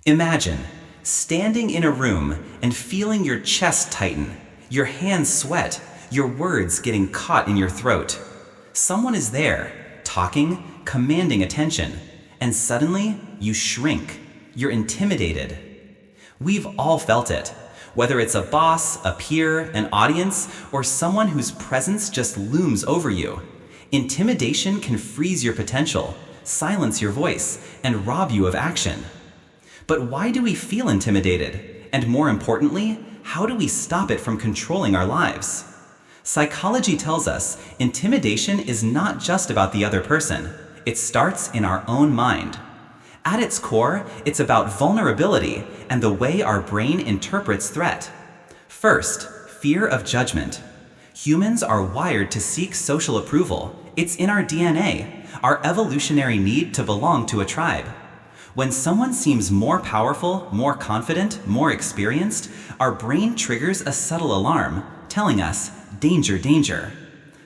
Imagine standing in a room and feeling your chest tighten, your hands sweat, your words getting caught in your throat. Someone is there, talking, commanding attention, and suddenly you shrink. You're intimidated. We've all felt it, whether it's a boss, a peer, an audience, or someone whose presence just looms over you. Intimidation can freeze your potential, silence your voice, and rob you of action. But why do we feel intimidated? And more importantly, how do we stop it from controlling our lives? Psychology tells us intimidation is not just about the other person. It starts in our own mind. At its core, it's about vulnerability and the way our brain interprets threat. First, fear of judgment. Humans are wired to seek social approval. It's in our DNA, our evolutionary need to belong to a tribe. When someone seems more powerful, more confident, more experienced, our brain triggers a subtle alarm, telling us, danger, danger.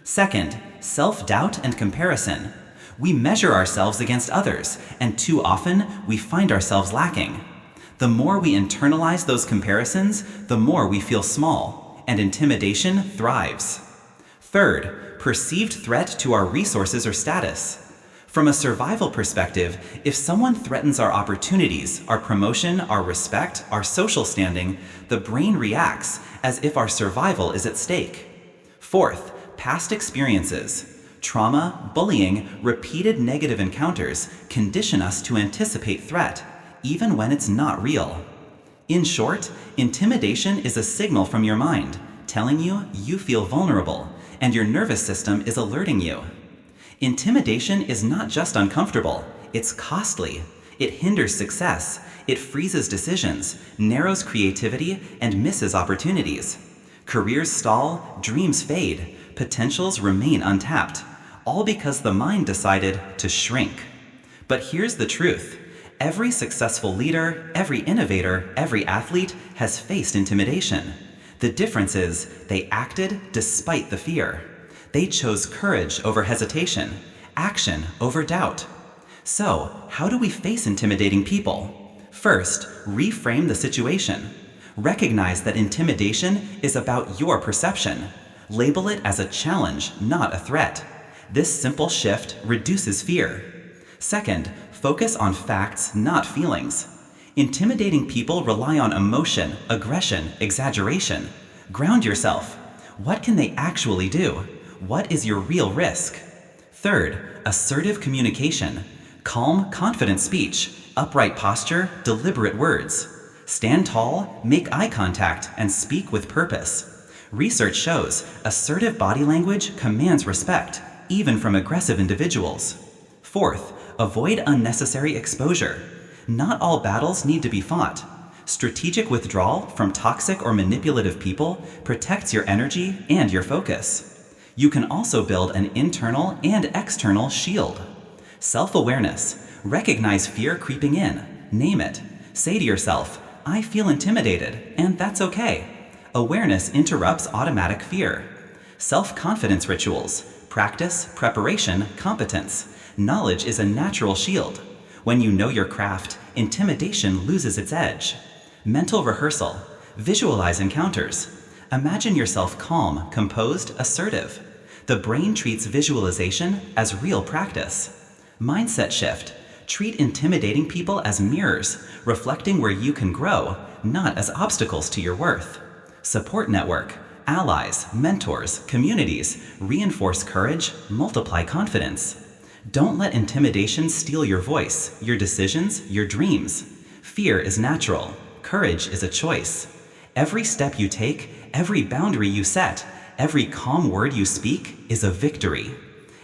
Second, self-doubt and comparison. We measure ourselves against others, and too often we find ourselves lacking. The more we internalize those comparisons, the more we feel small, and intimidation thrives. Third, perceived threat to our resources or status. From a survival perspective, if someone threatens our opportunities, our promotion, our respect, our social standing, the brain reacts as if our survival is at stake. Fourth, past experiences. Trauma, bullying, repeated negative encounters condition us to anticipate threat, even when it's not real. In short, intimidation is a signal from your mind, telling you you feel vulnerable, and your nervous system is alerting you. Intimidation is not just uncomfortable, it's costly. It hinders success, it freezes decisions, narrows creativity, and misses opportunities. Careers stall, dreams fade, potentials remain untapped, all because the mind decided to shrink. But here's the truth. Every successful leader, every innovator, every athlete has faced intimidation. The difference is they acted despite the fear. They chose courage over hesitation, action over doubt. So, how do we face intimidating people? First, reframe the situation. Recognize that intimidation is about your perception. Label it as a challenge, not a threat. This simple shift reduces fear. Second, focus on facts, not feelings. Intimidating people rely on emotion, aggression, exaggeration. Ground yourself. What can they actually do? What is your real risk? Third, assertive communication. Calm, confident speech, upright posture, deliberate words. Stand tall, make eye contact, and speak with purpose. Research shows assertive body language commands respect, even from aggressive individuals. Fourth, avoid unnecessary exposure. Not all battles need to be fought. Strategic withdrawal from toxic or manipulative people protects your energy and your focus. You can also build an internal and external shield. Self-awareness. Recognize fear creeping in. Name it. Say to yourself, I feel intimidated, and that's okay. Awareness interrupts automatic fear. Self-confidence rituals. Practice, preparation, competence. Knowledge is a natural shield. When you know your craft, intimidation loses its edge. Mental rehearsal. Visualize encounters. Imagine yourself calm, composed, assertive. The brain treats visualization as real practice. Mindset shift. Treat intimidating people as mirrors, reflecting where you can grow, not as obstacles to your worth. Support network. Allies, mentors, communities reinforce courage, multiply confidence. Don't let intimidation steal your voice, your decisions, your dreams. Fear is natural. Courage is a choice. Every step you take, every boundary you set, every calm word you speak is a victory.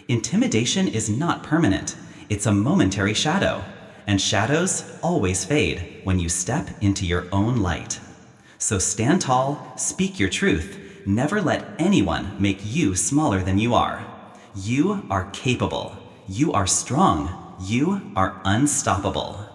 Intimidation is not permanent. It's a momentary shadow. And shadows always fade when you step into your own light. So stand tall, speak your truth. Never let anyone make you smaller than you are. You are capable. You are strong. You are unstoppable.